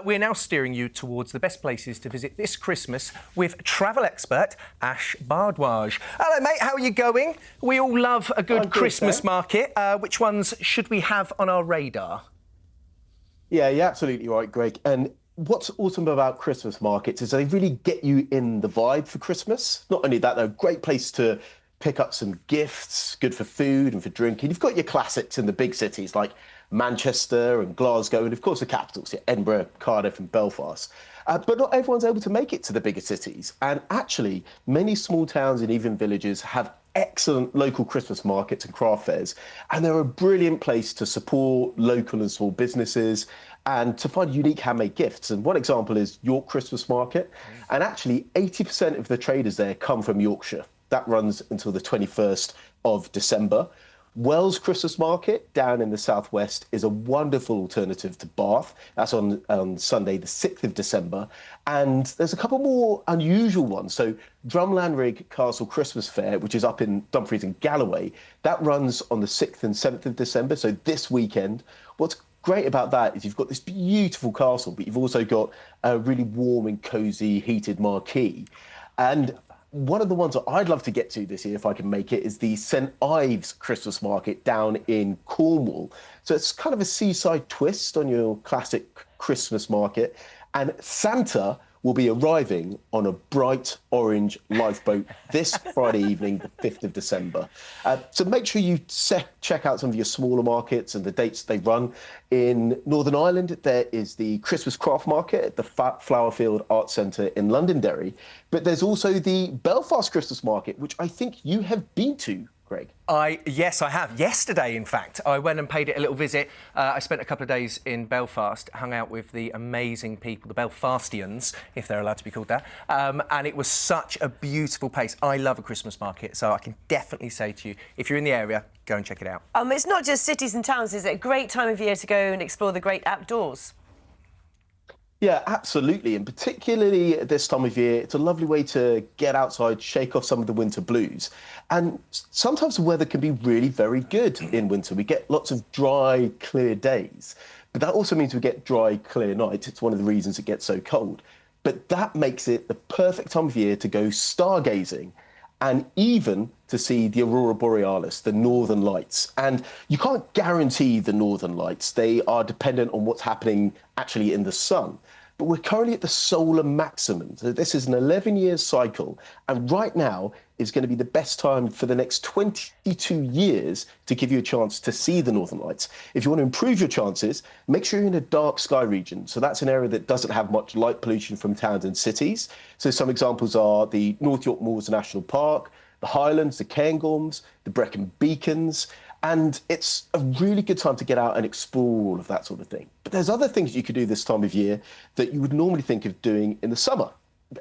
We're now steering you towards the best places to visit this Christmas with travel expert Ash Bhardwaj. Hello, mate. How are you going? We all love a good Christmas market. Which ones should we have on our radar? Yeah, you're absolutely right, Greg. And what's awesome about Christmas markets is they really get you in the vibe for Christmas. Not only that, they're a great place to pick up some gifts, good for food and for drinking. You've got your classics in the big cities like Manchester and Glasgow, and of course the capitals, Edinburgh, Cardiff and Belfast. But not everyone's able to make it to the bigger cities. And actually, many small towns and even villages have excellent local Christmas markets and craft fairs. And they're a brilliant place to support local and small businesses and to find unique handmade gifts. And one example is York Christmas Market. And actually, 80% of the traders there come from Yorkshire. That runs until the 21st of December. Wells Christmas Market down in the southwest is a wonderful alternative to Bath. That's on Sunday, the 6th of December. And there's a couple more unusual ones. So Drumlanrig Castle Christmas Fair, which is up in Dumfries and Galloway, that runs on the 6th and 7th of December, so this weekend. What's great about that is you've got this beautiful castle, but you've also got a really warm and cosy heated marquee. And one of the ones that I'd love to get to this year, if I can make it, is the St Ives Christmas Market down in Cornwall. So it's kind of a seaside twist on your classic Christmas market. And Santa will be arriving on a bright orange lifeboat this Friday evening, the 5th of December. So make sure you check out some of your smaller markets and the dates they run. In Northern Ireland, there is the Christmas Craft Market at the Flowerfield Arts Centre in Londonderry. But there's also the Belfast Christmas Market, which I think you have been to, Greg. Yes, I have. Yesterday, in fact, I went and paid it a little visit. I spent a couple of days in Belfast, hung out with the amazing people, the Belfastians, if they're allowed to be called that. And it was such a beautiful place. I love a Christmas market, so I can definitely say to you, if you're in the area, go and check it out. It's not just cities and towns, is it? A great time of year to go and explore the great outdoors. Yeah, absolutely. And particularly at this time of year, it's a lovely way to get outside, shake off some of the winter blues. And sometimes the weather can be really very good in winter. We get lots of dry, clear days. But that also means we get dry, clear nights. It's one of the reasons it gets so cold. But that makes it the perfect time of year to go stargazing and even to see the Aurora Borealis, the Northern Lights. And you can't guarantee the Northern Lights. They are dependent on what's happening actually in the sun. But we're currently at the solar maximum. So this is an 11-year cycle. And right now is going to be the best time for the next 22 years to give you a chance to see the Northern Lights. If you want to improve your chances, make sure you're in a dark sky region. So that's an area that doesn't have much light pollution from towns and cities. So some examples are the North York Moors National Park, the Highlands, the Cairngorms, the Brecon Beacons. And it's a really good time to get out and explore all of that sort of thing. But there's other things you could do this time of year that you would normally think of doing in the summer.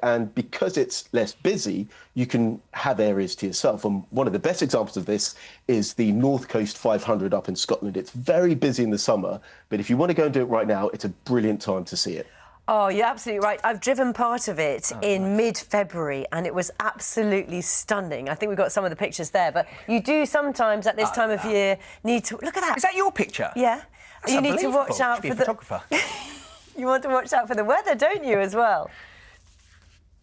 And because it's less busy, you can have areas to yourself. And one of the best examples of this is the North Coast 500 up in Scotland. It's very busy in the summer, but if you want to go and do it right now, it's a brilliant time to see it. Oh, you're absolutely right. I've driven part of it in mid-February and it was absolutely stunning. I think we've got some of the pictures there, but you do sometimes at this time of year need to... Look at that. Is that your picture? Yeah. That's you need to watch out for the... photographer. You want to watch out for the weather, don't you, as well?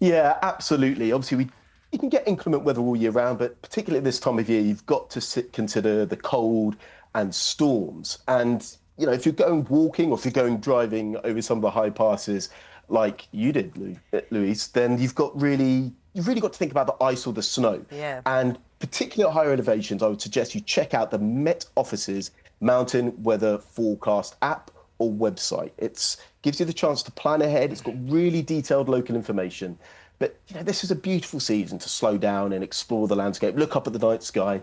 Yeah, absolutely. Obviously, you can get inclement weather all year round, but particularly at this time of year, you've got to consider the cold and storms. And you know, if you're going walking or if you're going driving over some of the high passes like you did, Louise, then you've really got to think about the ice or the snow. Yeah. And particularly at higher elevations, I would suggest you check out the Met Office's Mountain Weather Forecast app or website. It gives you the chance to plan ahead. It's got really detailed local information. But, you know, this is a beautiful season to slow down and explore the landscape, look up at the night sky.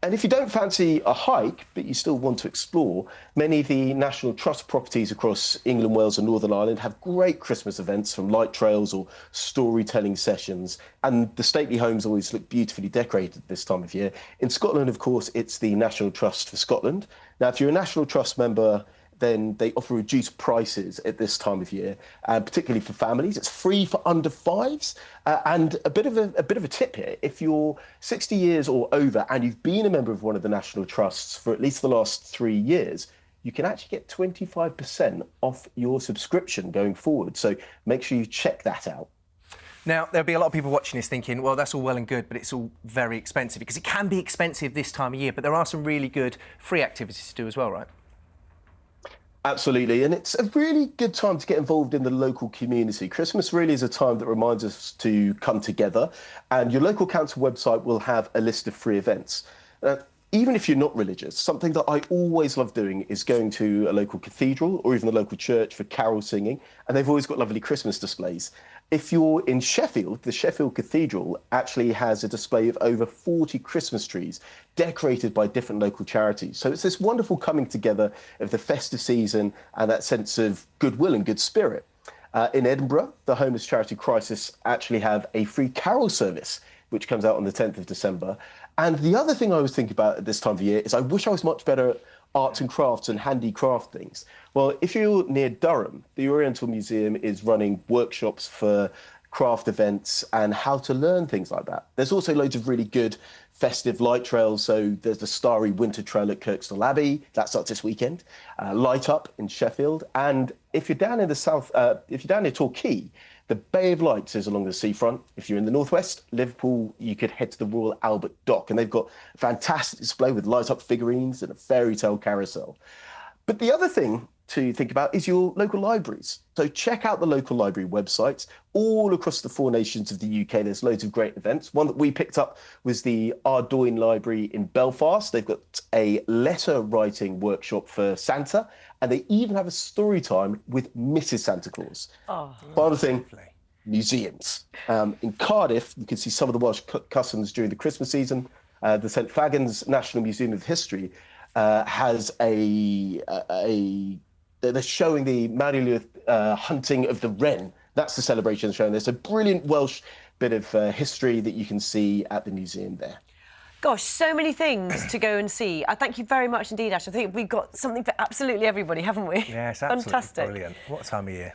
And if you don't fancy a hike, but you still want to explore, many of the National Trust properties across England, Wales and Northern Ireland have great Christmas events from light trails or storytelling sessions. And the stately homes always look beautifully decorated this time of year. In Scotland, of course, it's the National Trust for Scotland. Now, if you're a National Trust member, then they offer reduced prices at this time of year, particularly for families. It's free for under fives. And a bit of a tip here: if you're 60 years or over and you've been a member of one of the national trusts for at least the last 3 years, you can actually get 25% off your subscription going forward. So make sure you check that out. Now, there'll be a lot of people watching this thinking, well, that's all well and good, but it's all very expensive, because it can be expensive this time of year, but there are some really good free activities to do as well, right? Absolutely, and it's a really good time to get involved in the local community. Christmas really is a time that reminds us to come together, and your local council website will have a list of free events. Even if you're not religious, something that I always love doing is going to a local cathedral or even the local church for carol singing, and they've always got lovely Christmas displays. If you're in Sheffield, the Sheffield Cathedral actually has a display of over 40 Christmas trees decorated by different local charities. So it's this wonderful coming together of the festive season and that sense of goodwill and good spirit. In Edinburgh, the homeless charity Crisis actually have a free carol service, which comes out on the 10th of December. And the other thing I was thinking about at this time of year is I wish I was much better at arts and crafts and handicraft things. Well, if you're near Durham, the Oriental Museum is running workshops for craft events and how to learn things like that. There's also loads of really good festive light trails. So there's the Starry Winter Trail at Kirkstall Abbey. That starts this weekend. Light Up in Sheffield. And if you're down in the south, if you're down near Torquay, the Bay of Lights is along the seafront. If you're in the northwest, Liverpool, you could head to the Royal Albert Dock, and they've got a fantastic display with light-up figurines and a fairy tale carousel. But the other thing to think about is your local libraries. So check out the local library websites all across the 4 nations of the UK. There's loads of great events. One that we picked up was the Ardouin Library in Belfast. They've got a letter writing workshop for Santa, and they even have a story time with Mrs. Santa Claus. Final thing, museums. In Cardiff, you can see some of the Welsh customs during the Christmas season. The St Fagans National Museum of History has they're showing the Mary hunting of the wren. That's the celebration showing. There's a brilliant Welsh bit of history that you can see at the museum there. Gosh, so many things to go and see. I thank you very much indeed, Ash. I think we've got something for absolutely everybody, haven't we? Yes, absolutely. Fantastic. Brilliant. What a time of year.